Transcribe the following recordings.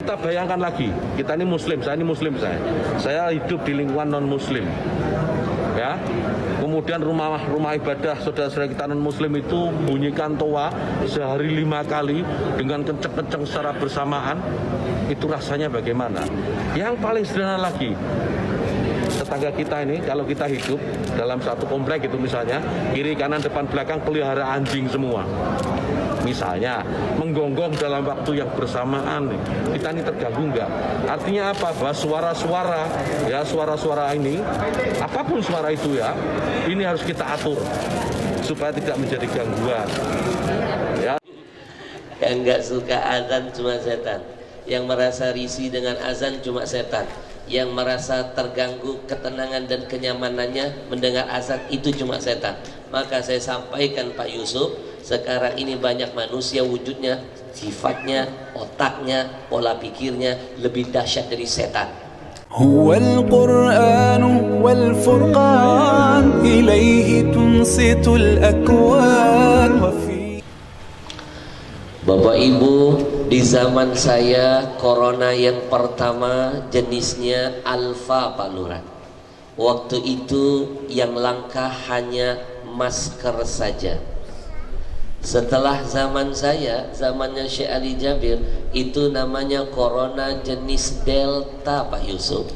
kita bayangkan lagi, kita ini muslim, saya hidup di lingkungan non muslim, ya. Kemudian rumah ibadah saudara-saudara kita non muslim itu bunyikan toa sehari 5 kali dengan kenceng-kenceng secara bersamaan, itu rasanya bagaimana? Yang paling sederhana lagi, tetangga kita ini kalau kita hidup dalam satu komplek itu misalnya, kiri kanan depan belakang pelihara anjing semua. Misalnya menggonggong dalam waktu yang bersamaan, kita ini terganggu enggak? Artinya apa? Bahwa suara-suara ini, apapun suara itu ya, ini harus kita atur supaya tidak menjadi gangguan. Ya. Yang enggak suka azan cuma setan, yang merasa risih dengan azan cuma setan, yang merasa terganggu ketenangan dan kenyamanannya mendengar azan itu cuma setan. Maka saya sampaikan Pak Yusuf, sekarang ini banyak manusia wujudnya, sifatnya, otaknya, pola pikirnya lebih dahsyat dari setan. Huwal Qur'an wal Furqan ilaihi tunsitul akwan wa fi. Bapak Ibu, di zaman saya corona yang pertama jenisnya Alpha Pak Lurah. Waktu itu yang langka hanya masker saja. Setelah zaman saya, zamannya Syekh Ali Jabir, itu namanya corona jenis Delta Pak Yusuf.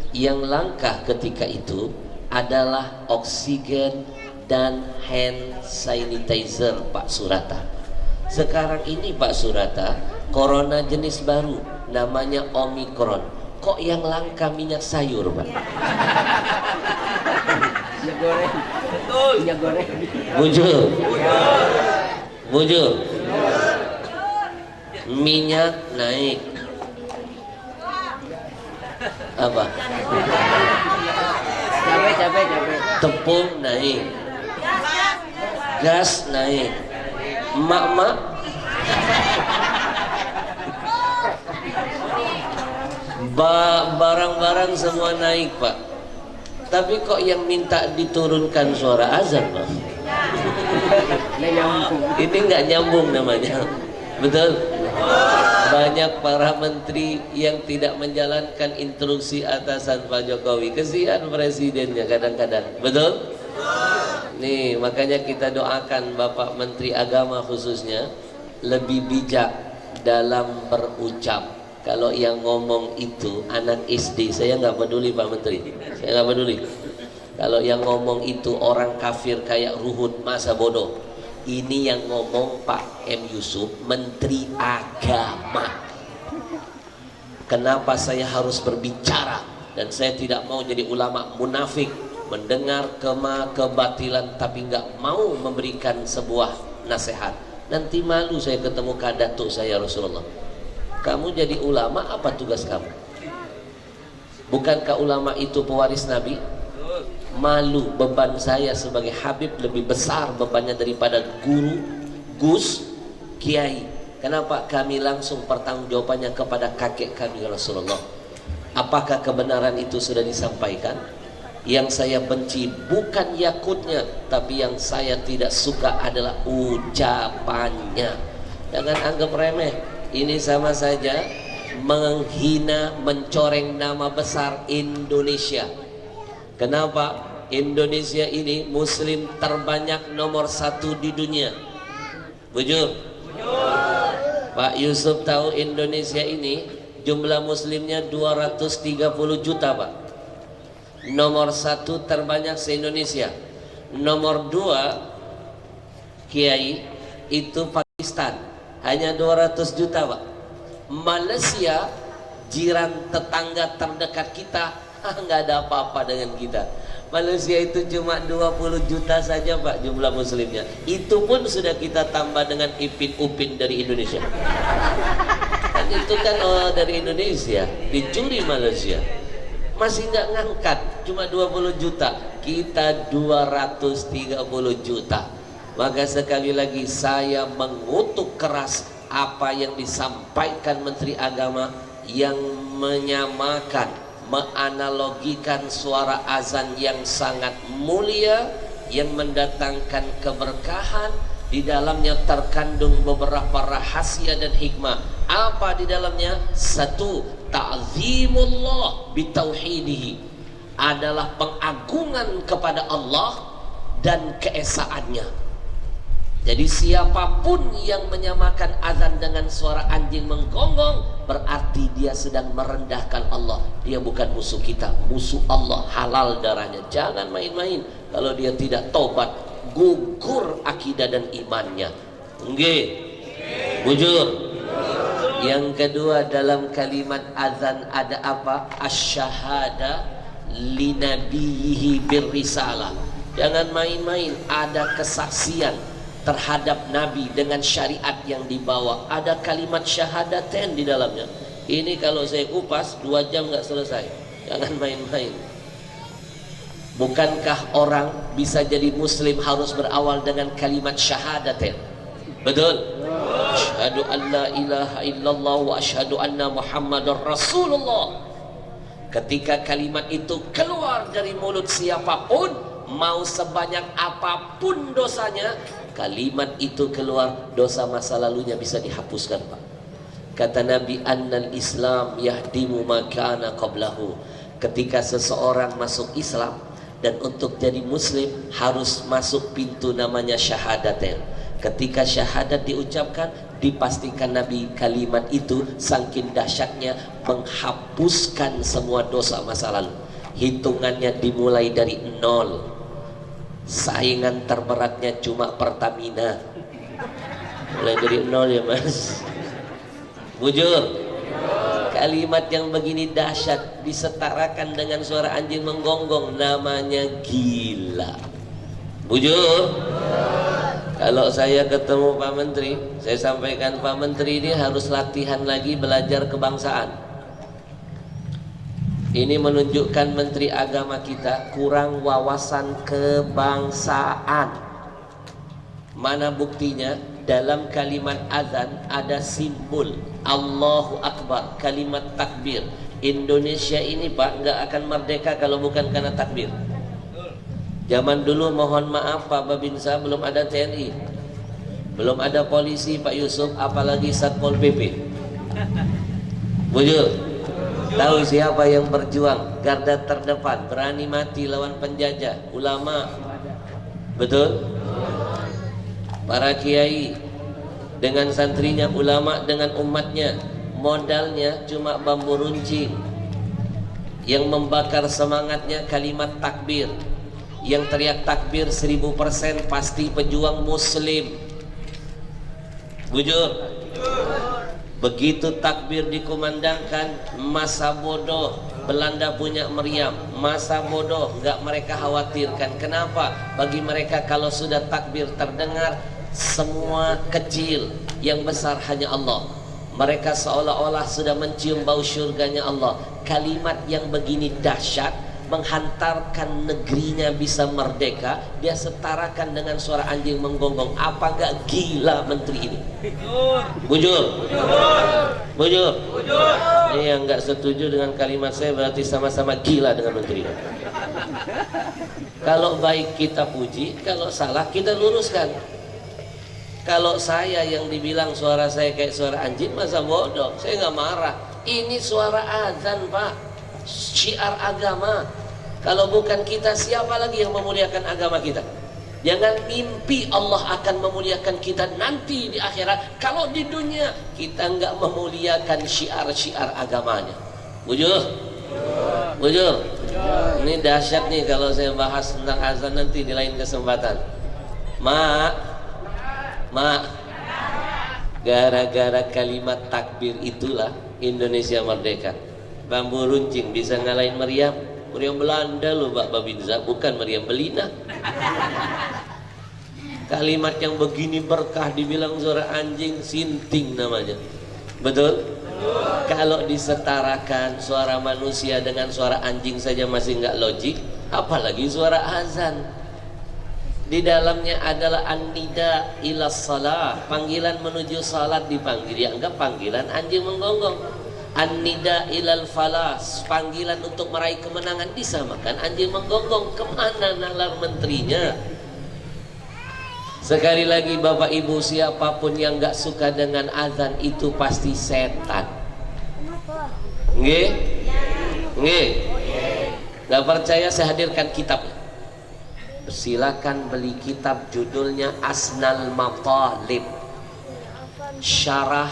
Yang langka ketika itu adalah oksigen dan hand sanitizer Pak Surata. Sekarang ini Pak Surata, corona jenis baru namanya Omikron. Kok yang langka minyak sayur Pak? Minyak goreng. Betul. Minyak goreng. Bujur. Minyak naik. Apa? Cabai. Tepung naik. Gas naik. Emak-emak barang-barang semua naik Pak. Tapi kok yang minta diturunkan suara azan Pak? Ini nggak nyambung namanya. Betul? Banyak para menteri yang tidak menjalankan instruksi atasan Pak Jokowi. Kesian presidennya kadang-kadang. Betul? Nih, makanya kita doakan Bapak Menteri Agama khususnya lebih bijak dalam berucap. Kalau yang ngomong itu anak SD, saya nggak peduli Pak Menteri, saya nggak peduli. Kalau yang ngomong itu orang kafir kayak Ruhut, masa bodoh. Ini yang ngomong Pak M. Yusuf, Menteri Agama. Kenapa saya harus berbicara? Dan saya tidak mau jadi ulama munafik, mendengar kebatilan tapi nggak mau memberikan sebuah nasihat. Nanti malu saya ketemu kadatuk saya Rasulullah. Kamu jadi ulama, apa tugas kamu? Bukankah ulama itu pewaris Nabi? Malu, beban saya sebagai Habib lebih besar bebannya daripada guru, gus, kiai. Kenapa kami langsung pertanggungjawabannya kepada kakek kami Rasulullah? Apakah kebenaran itu sudah disampaikan? Yang saya benci bukan yakutnya, tapi yang saya tidak suka adalah ucapannya. Jangan anggap remeh. Ini sama saja menghina, mencoreng nama besar Indonesia. Kenapa? Indonesia ini muslim terbanyak nomor 1 di dunia. Bujur? Pak Yusuf tahu Indonesia ini jumlah muslimnya 230 juta Pak. Nomor 1 terbanyak se-Indonesia. Nomor 2 Kiai itu Pakistan, hanya 200 juta Pak. Malaysia, jiran tetangga terdekat kita, nggak ada apa-apa dengan kita. Malaysia itu cuma 20 juta saja Pak jumlah muslimnya. Itu pun sudah kita tambah dengan Ipin Upin dari Indonesia. Kan itu kan dari Indonesia, dicuri Malaysia. Masih nggak ngangkat, cuma 20 juta. Kita 230 juta. Maka sekali lagi saya mengutuk keras apa yang disampaikan Menteri Agama yang menyamakan, menganalogikan suara azan yang sangat mulia yang mendatangkan keberkahan, di dalamnya terkandung beberapa rahasia dan hikmah. Apa di dalamnya? Satu, ta'zimullah bitauhidihi, adalah pengagungan kepada Allah dan keesaannya. Jadi siapapun yang menyamakan azan dengan suara anjing menggonggong, berarti dia sedang merendahkan Allah. Dia bukan musuh kita, musuh Allah, halal darahnya. Jangan main-main. Kalau dia tidak tobat, gugur akidah dan imannya. Nggih. Bujur. Yang kedua, dalam kalimat azan ada apa? Asyhada li nabiyhi birrisalah. Jangan main-main, ada kesaksian terhadap Nabi dengan syariat yang dibawa. Ada kalimat syahadatain di dalamnya. Ini kalau saya kupas 2 jam nggak selesai. Jangan main-main. Bukankah orang bisa jadi muslim harus berawal dengan kalimat syahadatain? Betul? Asyhadu an la ilaha illallah wa asyhadu anna Muhammadar Rasulullah. Ketika kalimat itu keluar dari mulut siapapun, mau sebanyak apapun dosanya, kalimat itu keluar, dosa masa lalunya bisa dihapuskan, Pak. Kata Nabi, annal Islam yahdimu ma kana qablahu. Ketika seseorang masuk Islam, dan untuk jadi muslim harus masuk pintu namanya syahadatain. Ketika syahadat diucapkan, dipastikan Nabi kalimat itu saking dahsyatnya menghapuskan semua dosa masa lalu. Hitungannya dimulai dari 0. Saingan terberatnya cuma Pertamina. Mulai dari 0 ya Mas. Bujur. Kalimat yang begini dahsyat disetarakan dengan suara anjing menggonggong, namanya gila. Bujur. Kalau saya ketemu Pak Menteri, saya sampaikan, Pak Menteri ini harus latihan lagi belajar kebangsaan. Ini menunjukkan Menteri Agama kita kurang wawasan kebangsaan. Mana buktinya? Dalam kalimat azan ada simbol Allahu Akbar, kalimat takbir. Indonesia ini Pak nggak akan merdeka kalau bukan karena takbir. Zaman dulu mohon maaf Pak Babinsa, belum ada TNI, belum ada polisi Pak Yusuf, apalagi Satpol PP. Bujur. Tahu siapa yang berjuang garda terdepan, berani mati lawan penjajah? Ulama. Betul? Para kiai dengan santrinya, ulama dengan umatnya. Modalnya cuma bambu runcing. Yang membakar semangatnya kalimat takbir. Yang teriak takbir 1000% pasti pejuang muslim. Bujur. Begitu takbir dikumandangkan, masa bodoh Belanda punya meriam. Masa bodoh nggak mereka khawatirkan. Kenapa? Bagi mereka kalau sudah takbir terdengar, semua kecil, yang besar hanya Allah. Mereka seolah-olah sudah mencium bau syurganya Allah. Kalimat yang begini dahsyat menghantarkan negerinya bisa merdeka, dia setarakan dengan suara anjing menggonggong. Apa gak gila menteri ini? Bujur. Bujur. Ini yang gak setuju dengan kalimat saya berarti sama-sama gila dengan menteri ini. Kalau baik kita puji, kalau salah kita luruskan. Kalau saya yang dibilang suara saya kayak suara anjing, masa bodoh? Saya nggak marah. Ini suara azan Pak, syiar agama. Kalau bukan kita, siapa lagi yang memuliakan agama kita? Jangan mimpi Allah akan memuliakan kita nanti di akhirat, kalau di dunia kita nggak memuliakan syiar-syiar agamanya. Bujur? Bujur? Ini dahsyat nih kalau saya bahas tentang azan nanti di lain kesempatan. Mak, gara-gara kalimat takbir itulah Indonesia merdeka. Bambu runcing bisa ngalahin meriam. Meriam Belanda loh Pak Babinsa, bukan meriam Belina. Kalimat yang begini berkah dibilang suara anjing, sinting namanya. Betul? Kalau disetarakan suara manusia dengan suara anjing saja masih nggak logik, apalagi suara azan. Di dalamnya adalah an-nida ila shalah, panggilan menuju salat dipanggil, dianggap panggilan anjing menggonggong. An-nida ilal falah, panggilan untuk meraih kemenangan, disamakan anjing menggonggong. Kemana nalar menterinya? Sekali lagi Bapak Ibu, siapapun yang gak suka dengan azan itu pasti setan. Nggih? Nggih? Gak percaya saya hadirkan kitabnya. Silakan beli kitab, judulnya Asnal Matalib, Syarah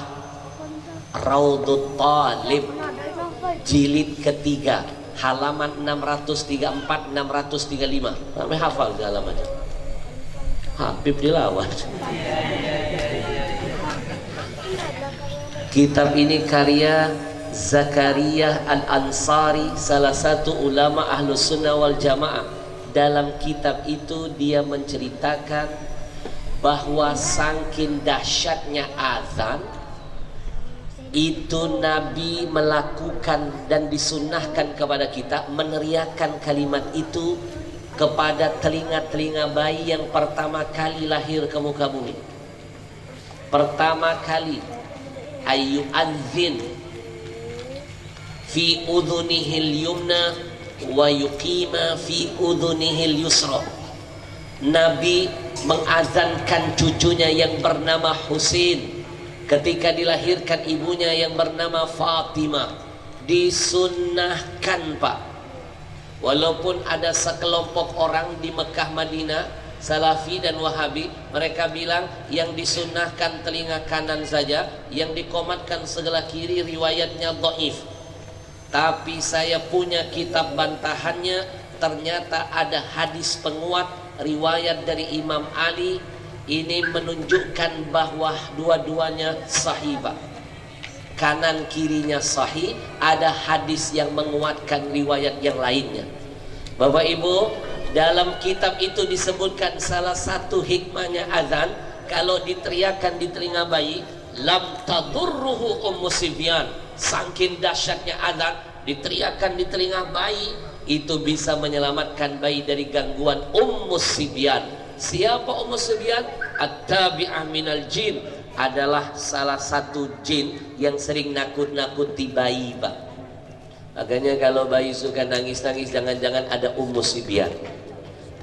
Raudut Talib, jilid ketiga, halaman 634-635. Sampai hafal halamannya. Habib dilawan. Kitab ini karya Zakaria Al-Ansari, salah satu ulama Ahlus Sunnah wal Jamaah. Dalam kitab itu dia menceritakan bahwa saking dahsyatnya azan itu Nabi melakukan dan disunnahkan kepada kita meneriakkan kalimat itu kepada telinga-telinga bayi yang pertama kali lahir ke muka bumi. Pertama kali ayyu'adzin fi udhunihil yumna wa yuqima fi udhunihil yusra. Nabi mengazankan cucunya yang bernama Husain ketika dilahirkan ibunya yang bernama Fatimah. Disunnahkan, Pak. Walaupun ada sekelompok orang di Mekah Madinah, Salafi dan Wahabi, mereka bilang yang disunnahkan telinga kanan saja, yang dikomatkan sebelah kiri riwayatnya dhaif. Tapi saya punya kitab bantahannya, ternyata ada hadis penguat riwayat dari Imam Ali. Ini menunjukkan bahwa dua-duanya sahih, Pak. Kanan kirinya sahih, ada hadis yang menguatkan riwayat yang lainnya. Bapak Ibu, dalam kitab itu disebutkan salah satu hikmahnya azan, kalau diteriakan di telinga bayi, lam tadurruhu ummu sibyan. Saking dahsyatnya azan diteriakan di telinga bayi, itu bisa menyelamatkan bayi dari gangguan ummu sibyan. Siapa ummu sibyan? At-tabi'ah minal jin, adalah salah satu jin yang sering nakut-nakuti bayi, Pak. Makanya kalau bayi suka nangis-nangis, jangan-jangan ada ummu sibyan.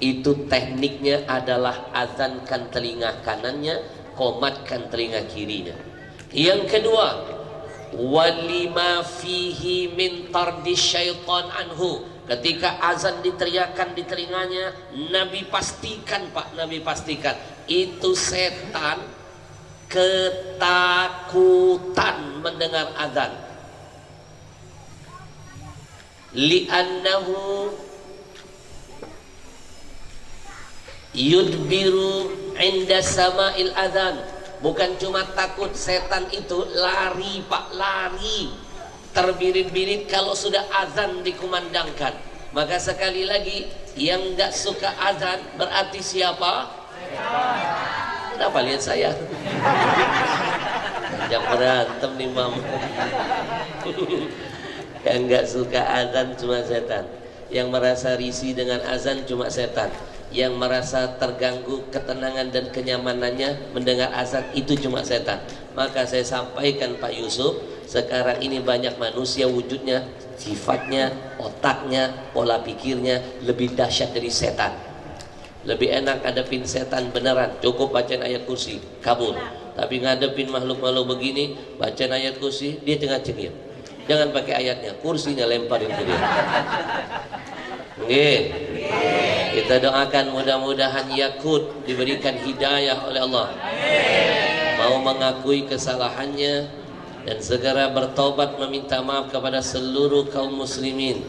Itu tekniknya adalah azankan telinga kanannya, komatkan telinga kirinya. Yang kedua, walima fihi min tardi syaitan anhu. Ketika azan diteriakan di telinganya, Nabi pastikan, Pak, Nabi pastikan itu setan ketakutan mendengar azan. Li'annahu yudbiru inda sama'il azan. Bukan cuma takut, setan itu lari, Pak, lari, terbirit-birit kalau sudah azan dikumandangkan. Maka sekali lagi, yang gak suka azan berarti siapa? Kenapa lihat saya? Jangan berantem nih, Mam. Yang gak suka azan cuma setan. Yang merasa risih dengan azan cuma setan. Yang merasa terganggu ketenangan dan kenyamanannya mendengar azan itu cuma setan. Maka saya sampaikan, Pak Yusuf, sekarang ini banyak manusia wujudnya, sifatnya, otaknya, pola pikirnya lebih dahsyat dari setan. Lebih enak ngadepin setan beneran, cukup bacain ayat kursi, kabur. Tapi ngadepin makhluk-makhluk begini, bacain ayat kursi, dia tengah cengir. Jangan pakai ayatnya, kursinya lemparin ke dia. Nggih. Kita doakan mudah-mudahan Yakut diberikan hidayah oleh Allah, mau mengakui kesalahannya dan segera bertobat meminta maaf kepada seluruh kaum muslimin.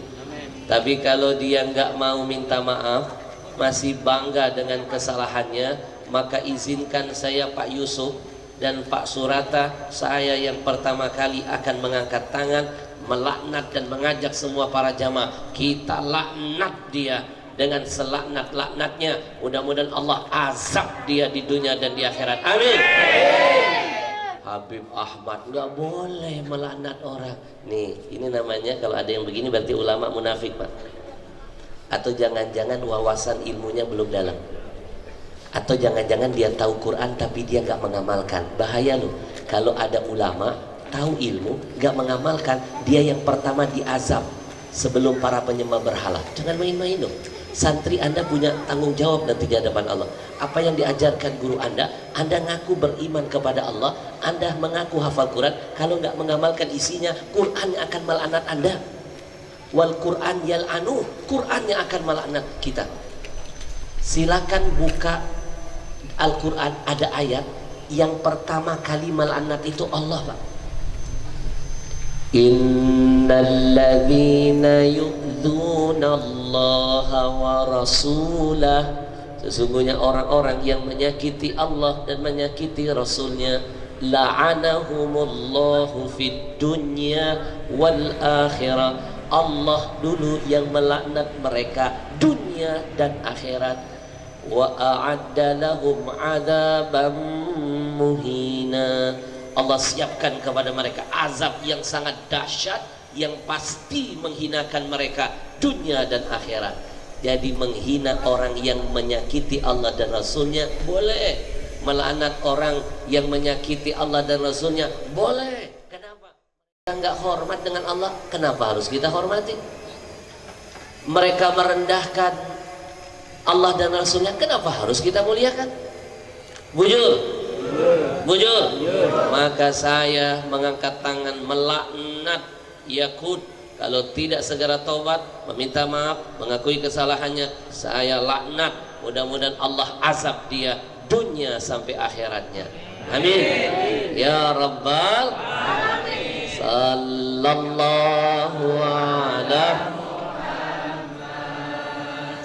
Tapi kalau dia nggak mau minta maaf, masih bangga dengan kesalahannya, maka izinkan saya, Pak Yusuf dan Pak Surata, saya yang pertama kali akan mengangkat tangan, melaknat dan mengajak semua para jamaah, kita laknat dia dengan selaknat-laknatnya. Mudah-mudahan Allah azab dia di dunia dan di akhirat. Amin. Habib Ahmad nggak boleh melaknat orang. Nih, ini namanya kalau ada yang begini berarti ulama munafik, Pak. Atau jangan-jangan wawasan ilmunya belum dalam. Atau jangan-jangan dia tahu Quran tapi dia nggak mengamalkan. Bahaya loh. Kalau ada ulama tahu ilmu nggak mengamalkan, dia yang pertama diazab sebelum para penyembah berhala. Jangan main-main loh. Santri Anda punya tanggung jawab nanti di hadapan Allah. Apa yang diajarkan guru Anda ngaku beriman kepada Allah, Anda mengaku hafal Quran, kalau nggak mengamalkan isinya, Quran yang akan melaknat Anda. Wal Quran yal'anu, Quran yang akan melaknat kita. Silakan buka Al-Quran, ada ayat yang pertama kali melaknat itu Allah, Pak. Innalladzina yu'dzuna Allah wa rasulah, sesungguhnya orang-orang yang menyakiti Allah dan menyakiti Rasulnya, la'anahumullahu fid dunya wal akhirah, Allah dulu yang melaknat mereka dunia dan akhirat. Wa a'adda lahum 'adzaban muhina, Allah siapkan kepada mereka azab yang sangat dahsyat yang pasti menghinakan mereka dunia dan akhirat. Jadi menghina orang yang menyakiti Allah dan Rasulnya boleh, melaknat orang yang menyakiti Allah dan Rasulnya boleh. Kenapa? Kita nggak hormat dengan Allah, kenapa harus kita hormati? Mereka merendahkan Allah dan Rasulnya, kenapa harus kita muliakan? Bujur, bujur. Maka saya mengangkat tangan melaknat Yakut. Kalau tidak segera taubat, meminta maaf, mengakui kesalahannya, saya laknat. Mudah-mudahan Allah azab dia dunia sampai akhiratnya. Amin. Ya Rabbal Alamin. Sallallahu ala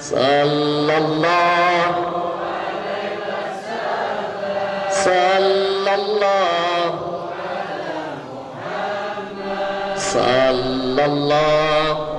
Sallallahu Sallallahu